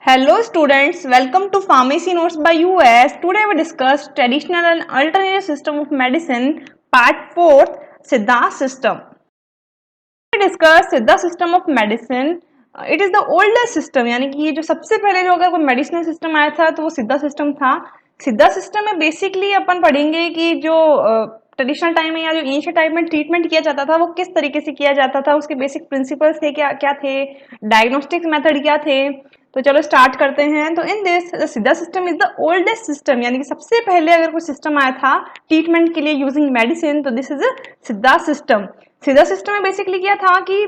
Hello students, welcome to Pharmacy Notes by US. Today we discuss traditional and alternative system of medicine, part 4, Siddha system. We discuss Siddha system of medicine. It is the oldest system, यानी कि ये जो सबसे पहले जो अगर कोई medicinal system आया था तो वो सिद्धा सिस्टम था। सिद्धा सिस्टम में बेसिकली अपन पढ़ेंगे कि जो ट्रेडिशनल टाइम में या जो एंशिएंट टाइम में ट्रीटमेंट किया जाता था वो किस तरीके से किया जाता था, उसके बेसिक प्रिंसिपल्स थे क्या क्या थे, डायग्नोस्टिक मेथड क्या थे। तो चलो स्टार्ट करते हैं। तो इन दिस द सिद्धा system is the oldest system, यानी कि सबसे पहले अगर कोई सिस्टम आया था ट्रीटमेंट के लिए यूजिंग मेडिसिन तो दिस इज अ सिद्धा सिस्टम। सिद्धा सिस्टम में बेसिकली क्या था कि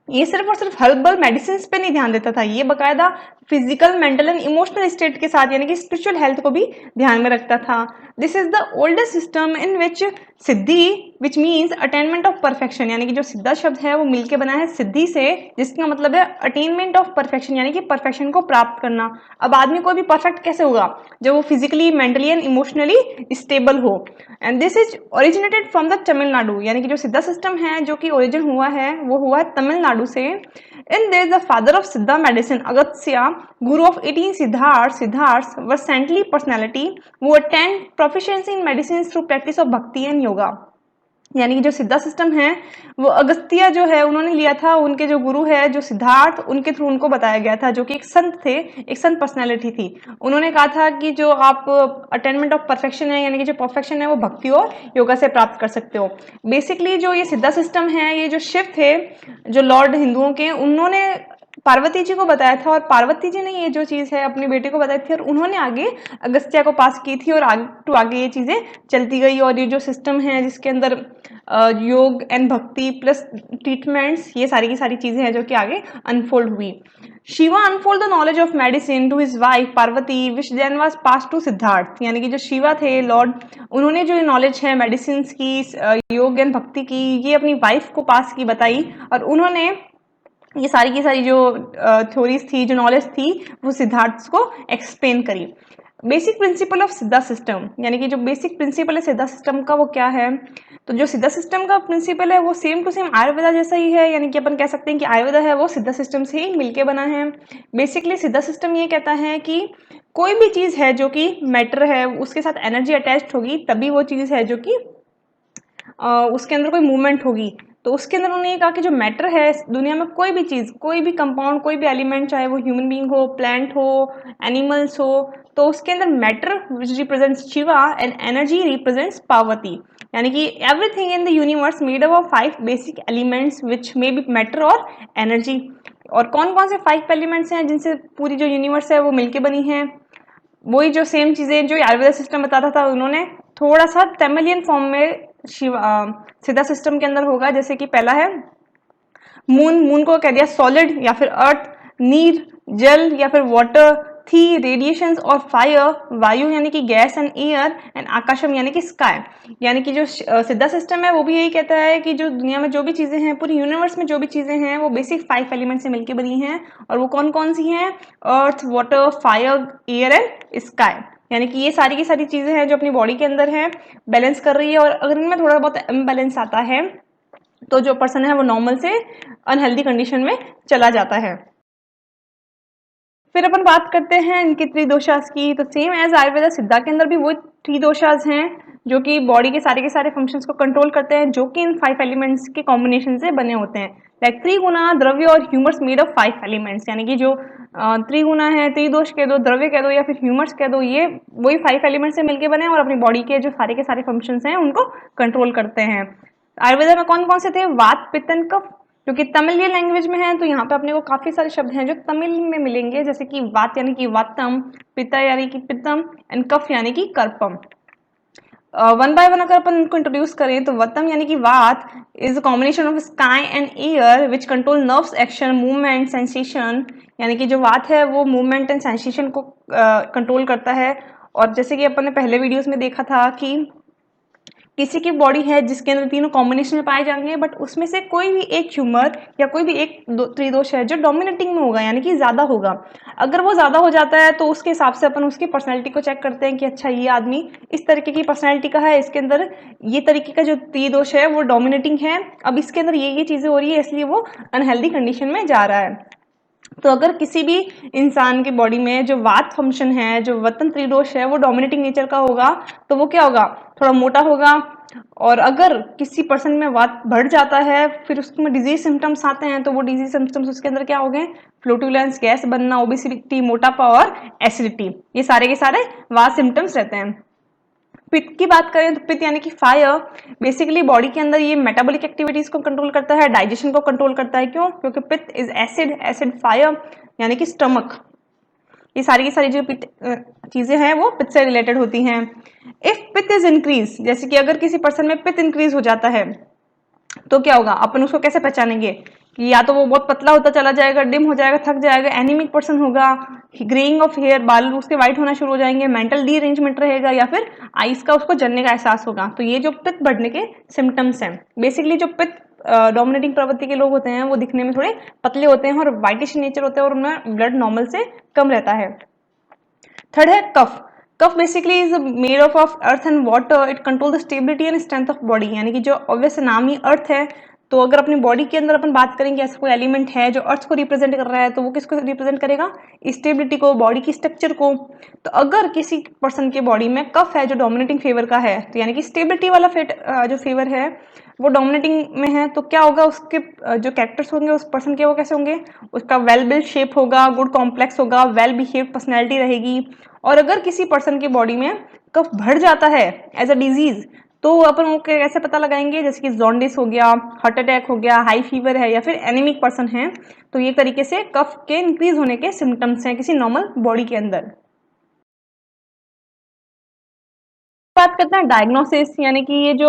ये सिर्फ और सिर्फ हर्बल मेडिसिन पे नहीं ध्यान देता था, ये बकायदा physical, mental and emotional state के साथ यानी कि स्पिरिचुअल हेल्थ को भी ध्यान में रखता था। This is the oldest system in which Siddhi which means attainment of perfection, यानी कि जो सिद्धा शब्द है वो मिलके बना है सिद्धि से, जिसका मतलब है अटेनमेंट ऑफ परफेक्शन, यानी कि परफेक्शन को प्राप्त करना। अब आदमी कोई भी परफेक्ट कैसे होगा जब वो physically, mentally and emotionally stable हो। And this is originated from the Tamil Nadu, यानी कि जो सिद्धा सिस्टम है जो कि ओरिजिन हुआ है वो हुआ है तमिलनाडु से। In this the father of Siddha medicine Agastya, guru of 18 Siddhars were saintly personality वो attend proficiency in medicine through practice of bhakti and yoga. यानी कि जो सिद्धा सिस्टम है वो अगस्त्य जो है उन्होंने लिया था, उनके जो गुरु है जो सिद्धार्थ, उनके थ्रू उनको बताया गया था, जो कि एक संत थे, एक संत पर्सनैलिटी थी। उन्होंने कहा था कि जो आप अटेनमेंट ऑफ परफेक्शन है, यानी कि जो परफेक्शन है वो भक्ति और योगा से प्राप्त कर सकते हो। बेसिकली जो ये सिद्धा सिस्टम है, ये जो शिव थे, जो लॉर्ड हिंदुओं के, उन्होंने पार्वती जी को बताया था और पार्वती जी ने ये जो चीज है अपने बेटे को बताई थी और उन्होंने आगे अगस्त्य को पास की थी और आगे ये चीजें चलती गई। और ये जो सिस्टम है जिसके अंदर योग एंड भक्ति प्लस ट्रीटमेंट्स, ये सारी की सारी चीजें हैं जो कि आगे अनफोल्ड हुई। Shiva unfold the knowledge of medicine to his wife Parvati which then was pass to Siddharth, यानी कि जो शिवा थे लॉर्ड, उन्होंने जो नॉलेज है मेडिसिन की, योग एंड भक्ति की, ये अपनी वाइफ को पास की, बताई, और उन्होंने ये सारी की सारी जो थ्योरीज थी, जो नॉलेज थी, वो सिद्धार्थ को एक्सप्लेन करी। बेसिक प्रिंसिपल ऑफ सिद्धा सिस्टम, यानी कि जो बेसिक प्रिंसिपल है सिद्धा सिस्टम का वो क्या है। तो जो सिद्धा सिस्टम का प्रिंसिपल है वो सेम टू सेम आयुर्वेदा जैसा ही है, यानी कि अपन कह सकते हैं कि आयुर्वेदा है वो सिद्धा सिस्टम से ही मिलके बना है। बेसिकली सिद्धा सिस्टम ये कहता है कि कोई भी चीज है जो कि मैटर है उसके साथ एनर्जी अटैच्ड होगी तभी वो चीज है जो कि उसके अंदर कोई मूवमेंट होगी। तो उसके अंदर उन्होंने ये कहा कि जो मैटर है दुनिया में, कोई भी चीज, कोई भी कंपाउंड, कोई भी एलिमेंट, चाहे वो ह्यूमन बीइंग हो, प्लांट हो, एनिमल्स हो, तो उसके अंदर matter which represents Shiva and energy represents Parvati, यानी कि everything in the universe made up of 5 basic elements which may be matter और एनर्जी। और कौन कौन से 5 एलिमेंट्स हैं जिनसे पूरी जो यूनिवर्स है वो मिलके बनी है, वही जो सेम चीजें जो आयुर्वेदा सिस्टम बताता था उन्होंने थोड़ा सा तमिलियन फॉर्म में सिद्धा सिस्टम के अंदर होगा। जैसे कि पहला है मून को कह दिया सॉलिड या फिर अर्थ, नीर जल या फिर वाटर, थी रेडिएशंस और फायर वायु यानी कि गैस एंड एयर, एंड आकाशम यानी कि स्काई। यानी कि जो सिद्धा सिस्टम है वो भी यही कहता है कि जो दुनिया में जो भी चीजें हैं, पूरी यूनिवर्स में जो भी चीजें हैं वो बेसिक 5 एलिमेंट से मिलकर बनी हैं। और वो कौन कौन सी हैं? Earth, water, fire, air and sky. यानी कि ये सारी की सारी चीजें हैं जो अपनी बॉडी के अंदर है, बैलेंस कर रही है। और अगर इनमें थोड़ा बहुत इम्बैलेंस आता है तो जो पर्सन है वो नॉर्मल से अनहेल्दी कंडीशन में चला जाता है। फिर अपन बात करते हैं इनके त्रिदोषास की। तो सेम एज आयुर्वेदा सिद्धा के अंदर भी वो त्रिदोषास हैं जो कि बॉडी के सारे फंक्शंस को कंट्रोल करते हैं, जो कि इन 5 एलिमेंट्स के कॉम्बिनेशन से बने होते हैं। लाइक त्रिगुणा, द्रव्य और ह्यूमर्स मेड ऑफ 5 एलिमेंट्स, यानी कि जो त्रिगुणा है, त्रिदोष कह दो, द्रव्य कह दो या फिर ह्यूमर्स कह दो, ये वही 5 एलिमेंट्स से मिलकर बने और अपनी बॉडी के जो सारे के सारे फंक्शंस हैं उनको कंट्रोल करते हैं। आयुर्वेदा में कौन कौन से थे? वात, पित्त, कफ, क्योंकि तमिल लैंग्वेज में है तो यहाँ पे अपने को काफी सारे शब्द हैं जो तमिल में मिलेंगे, जैसे कि वात यानी कि वातम, पित्ता यानी कि पित्तम, एंड कफ यानी कि कर्पम। वन बाय वन अगर अपन इनको इंट्रोड्यूस करें तो वतम यानी कि वात is a combination of sky and air which control nerves action, movement, sensation, यानी कि जो वात है वो मूवमेंट एंड सेंसेशन को कंट्रोल करता है। और जैसे कि अपन ने पहले वीडियोस में देखा था कि किसी की बॉडी है जिसके अंदर तीनों कॉम्बिनेशन में पाए जाएंगे, बट उसमें से कोई भी एक ह्यूमर या कोई भी एक त्रिदोष है जो डोमिनेटिंग में होगा, यानी कि ज्यादा होगा। अगर वो ज्यादा हो जाता है तो उसके हिसाब से अपन उसकी पर्सनैलिटी को चेक करते हैं कि अच्छा ये आदमी इस तरीके की पर्सनैलिटी का है, इसके अंदर ये तरीके का जो त्रिदोष है वो डोमिनेटिंग है, अब इसके अंदर ये चीजें हो रही है इसलिए वो अनहेल्दी कंडीशन में जा रहा है। तो अगर किसी भी इंसान की बॉडी में जो वात फंक्शन है, जो वतन त्रिदोष है, वो डोमिनेटिंग नेचर का होगा तो वो क्या होगा, थोड़ा मोटा होगा। और अगर किसी पर्सन में वात बढ़ जाता है, फिर उसमें डिजीज सिम्टम्स आते हैं, तो वो डिजीज सिम्टम्स उसके अंदर क्या हो गए, फ्लूटुलेंस, गैस बनना, ओबेसिटी, मोटापा और एसिडिटी, ये सारे के सारे वात सिम्टम्स रहते हैं। पित्त की बात करें तो पित्त यानी कि फायर, बेसिकली बॉडी के अंदर ये मेटाबॉलिक एक्टिविटीज को कंट्रोल करता है, डाइजेशन को कंट्रोल करता है। क्यों? क्योंकि पित्त इज एसिड, एसिड फायर यानी कि स्टमक। ये सारी की सारी जो पित्त चीजें हैं वो पित्त से रिलेटेड होती हैं। इफ पित्त इज इंक्रीज, जैसे कि अगर किसी पर्सन में पित्त इंक्रीज हो जाता है तो क्या होगा, अपन उसको कैसे पहचानेंगे कि या तो वो बहुत पतला होता चला जाएगा, डिम हो जाएगा, थक जाएगा, एनीमिक पर्सन होगा, ग्रेइंग ऑफ हेयर, बाल उसके व्हाइट होना शुरू हो जाएंगे, मेंटल डीअरेंजमेंट रहेगा, या फिर आइस का उसको जलने का एहसास होगा। तो ये जो पित्त बढ़ने के सिम्टम्स हैं। बेसिकली जो पित्त डोमिनेटिंग प्रवृत्ति के लोग होते हैं वो दिखने में थोड़े पतले होते हैं और व्हाइटिश नेचर होते हैं और उनमें ब्लड नॉर्मल से कम रहता है। थर्ड है kapha. Kapha basically is made of earth and water, it control the stability and strength of body, यानी कि जो ऑब्वियस नाम ही अर्थ है, तो अगर अपनी बॉडी के अंदर अपन बात करेंगे ऐसा कोई एलिमेंट है जो अर्थ को रिप्रेजेंट कर रहा है, तो वो किसको रिप्रेजेंट करेगा, स्टेबिलिटी को, बॉडी की स्ट्रक्चर को। तो अगर किसी पर्सन के बॉडी में कफ है जो डोमिनेटिंग फेवर का है, तो यानी कि स्टेबिलिटी वाला जो फेवर है वो डोमिनेटिंग में है, तो क्या होगा, उसके जो कैरेक्टर्स होंगे उस पर्सन के वो कैसे होंगे, उसका वेल बिल्ड शेप होगा, गुड कॉम्प्लेक्स होगा, वेल बिहेव्ड पर्सनैलिटी रहेगी। और अगर किसी पर्सन की बॉडी में कफ बढ़ जाता है एज अ डिजीज, तो अपन वो कैसे पता लगाएंगे, जैसे कि जॉन्डिस हो गया, हार्ट अटैक हो गया, हाई फीवर है, या फिर एनीमिक पर्सन है, तो ये तरीके से कफ के इंक्रीज होने के सिम्टम्स हैं किसी नॉर्मल बॉडी के अंदर। बात करते हैं डायग्नोसिस, यानी कि ये जो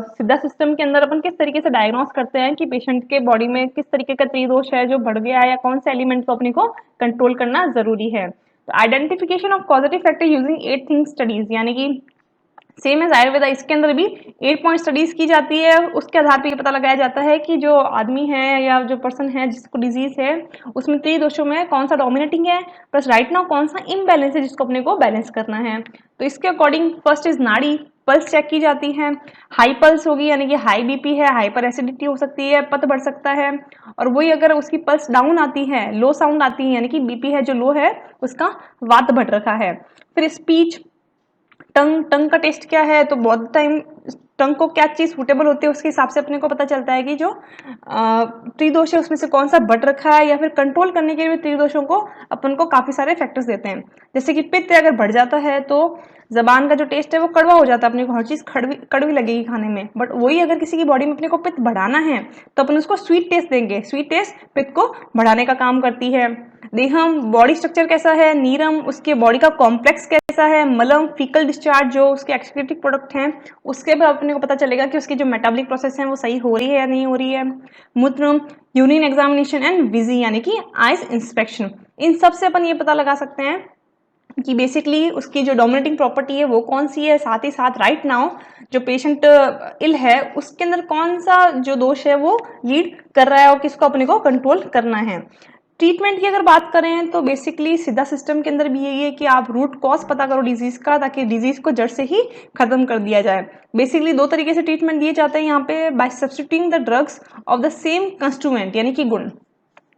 सिद्धा सिस्टम के अंदर अपन किस तरीके से डायग्नोस करते हैं कि पेशेंट के बॉडी में किस तरीके का त्रिदोष है जो बढ़ गया है, या कौन से एलिमेंट को अपने को कंट्रोल करना जरूरी है। तो identification of causative factor using 8 thing studies, यानी कि सेम एज आयुर्वेदा, इसके अंदर भी 8 पॉइंट स्टडीज की जाती है। उसके आधार पर ये पता लगाया जाता है कि जो आदमी है या जो पर्सन है जिसको डिजीज है उसमें त्रिदोषों में कौन सा डोमिनेटिंग है, प्लस राइट नाउ कौन सा इम्बैलेंस है जिसको अपने को बैलेंस करना है। तो इसके अकॉर्डिंग फर्स्ट इज नाड़ी, पल्स चेक की जाती है। हाई पल्स होगी यानी कि हाई बीपी है, हाइपर एसिडिटी हो सकती है, पत बढ़ सकता है। और वही अगर उसकी पल्स डाउन आती है, लो साउंड आती है, यानी कि बीपी है जो लो है उसका वात बढ़ रखा है। फिर स्पीच, टंग, टंग का टेस्ट क्या है, तो बहुत टाइम टंग को क्या चीज सूटेबल होती है उसके हिसाब से अपने को पता चलता है कि जो त्रिदोष है उसमें से कौन सा बढ़ रखा है, या फिर कंट्रोल करने के लिए त्रिदोषों को अपन को काफी सारे फैक्टर्स देते हैं। जैसे कि पित्त अगर बढ़ जाता है तो जबान का जो टेस्ट है वो कड़वा हो जाता है, अपने को हर चीज कड़वी कड़वी लगेगी खाने में। बट वही अगर किसी की बॉडी में अपने को पित्त बढ़ाना है तो अपन उसको स्वीट टेस्ट देंगे, स्वीट टेस्ट पित्त को बढ़ाने का काम करती है। देहम, बॉडी स्ट्रक्चर कैसा है, नीरम, उसके बॉडी का कॉम्प्लेक्स कैसा है, मलम, फीकल डिस्चार्ज जो उसके एक्सक्रीटिव प्रोडक्ट हैं उसके भी अपने को पता चलेगा कि उसकी जो मेटाबॉलिक प्रोसेस है वो सही हो रही है या नहीं हो रही है। मूत्र, यूरिन एग्जामिनेशन एंड विजी यानी कि आइज इंस्पेक्शन, इन सब से अपन ये पता लगा सकते हैं कि बेसिकली उसकी जो डोमिनेटिंग प्रॉपर्टी है वो कौन सी है। साथ ही साथ राइट नाउ जो पेशेंट इल है उसके अंदर कौन सा जो दोष है वो लीड कर रहा है और किसको अपने को कंट्रोल करना है। ट्रीटमेंट की अगर बात करें तो बेसिकली सीधा सिस्टम के अंदर भी यही है कि आप रूट कॉज पता करो डिजीज का, ताकि डिजीज को जड़ से ही खत्म कर दिया जाए। बेसिकली दो तरीके से ट्रीटमेंट दिए जाते हैं यहाँ पे, by substituting the drugs of the same constituent यानी कि गुण।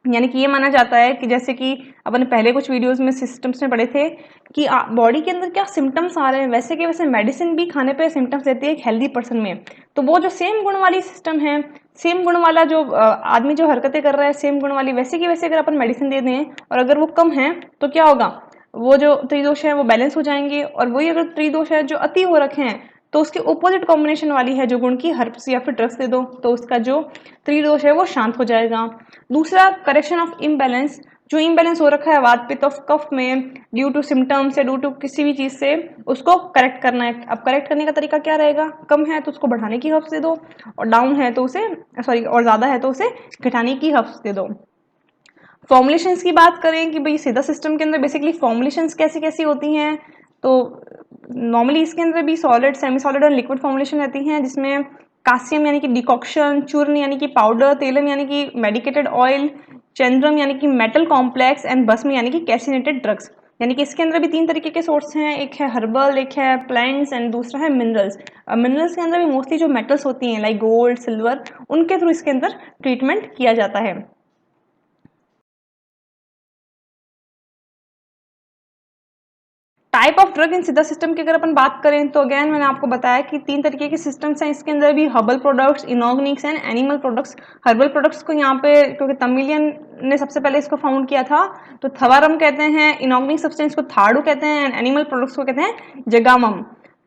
यानी कि ये माना जाता है कि जैसे कि अपन पहले कुछ वीडियोस में सिस्टम्स में पढ़े थे कि बॉडी के अंदर क्या सिम्टम्स आ रहे हैं, वैसे के वैसे मेडिसिन भी खाने पे सिम्टम्स देती है एक हेल्दी पर्सन में। तो वो जो सेम गुण वाली सिस्टम है, सेम गुण वाला जो आदमी जो हरकतें कर रहा है सेम गुण वाली, वैसे की वैसे अगर अपन मेडिसिन दे दें और अगर वो कम है तो क्या होगा, वो जो त्रिदोष है वो बैलेंस हो जाएंगे। और वही अगर त्रिदोष है जो अति हो रखे हैं तो उसके ऑपोजिट कॉम्बिनेशन वाली है जो गुण की हर्ब्स या फिर ड्रग्स दे दो तो उसका जो त्रिदोष है वो शांत हो जाएगा। दूसरा, करेक्शन ऑफ इम्बैलेंस, जो इम्बैलेंस हो रखा है वात पित्त ऑफ कफ में ड्यू टू सिम्टम्स या ड्यू टू किसी भी चीज से, उसको करेक्ट करना है। अब करेक्ट करने का तरीका क्या रहेगा, कम है तो उसको बढ़ाने की हर्ब्स दे दो, और डाउन है तो उसे सॉरी और ज्यादा है तो उसे घटाने की हर्ब्स दे दो। फॉर्मुलेशंस की बात करें कि भाई सीधा सिस्टम के अंदर बेसिकली फॉर्मुलेशंस कैसी कैसी होती हैं, तो नॉर्मली इसके अंदर भी सॉलिड, सेमी सॉलिड और लिक्विड फॉर्मुलेशन रहती हैं, जिसमें कासियम यानी कि डिकॉक्शन, चूर्ण यानी कि पाउडर, तेलम यानी कि मेडिकेटेड ऑयल, चंद्रम यानी कि मेटल कॉम्प्लेक्स एंड भस्म यानी कि कैसिनेटेड ड्रग्स। यानी कि इसके अंदर भी तीन तरीके के सोर्स हैं, एक है हर्बल, एक है प्लांट्स एंड दूसरा है मिनरल्स। मिनरल्स के अंदर भी मोस्टली जो मेटल्स होती हैं लाइक गोल्ड, सिल्वर, उनके थ्रू इसके अंदर ट्रीटमेंट किया जाता है। Type of drug in Siddha system की अगर अपन बात करें तो अगेन मैंने आपको बताया कि 3 तरीके के सिस्टम्स हैं इसके अंदर भी, herbal products, inorganics and animal products. Herbal products को यहाँ पे क्योंकि तमिलियन ने सबसे पहले इसको फाउंड किया था तो थवारम कहते हैं, इनऑर्गेनिक सब्सटेंस को थाड़ू कहते हैं एंड एनिमल प्रोडक्ट्स को कहते हैं जगामम।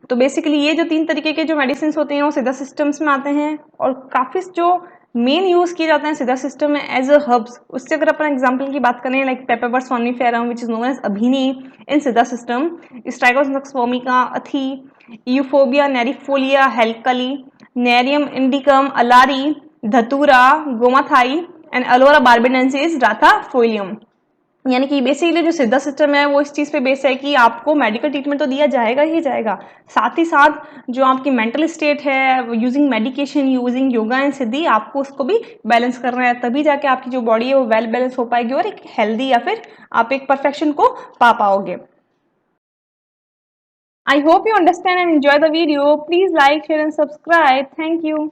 तो बेसिकली ये जो 3 तरीके के जो मेडिसिन होते हैं वो सिद्धा सिस्टम्स में आते हैं और काफ़ी जो मेन यूज किए जाते हैं सिद्धा सिस्टम में एज अ हर्ब्स। उससे अगर अपन एग्जांपल की बात करें like papaver somniferum which is known as abini in Siddha system, स्ट्राइगोसनक्स vomica, अथी, यूफोबिया नेरिफोलिया हेल्कली, नेरियम इंडिकम अलारी, धतूरा, गोमाथाई एंड अलोरा बार्बेडेंसिस राथाफोलियम। यानी कि बेसिकली जो सिद्धा सिस्टम है वो इस चीज़ पे बेस है कि आपको मेडिकल ट्रीटमेंट तो दिया जाएगा ही जाएगा, साथ ही साथ जो आपकी मेंटल स्टेट है using medication, using yoga and siddhi, आपको उसको भी बैलेंस करना है, तभी जाके आपकी जो बॉडी है वो वेल बैलेंस हो पाएगी और एक हेल्दी या फिर आप एक परफेक्शन को पा पाओगे। I hope you understand and enjoy the video. Please like, share and subscribe. Thank you.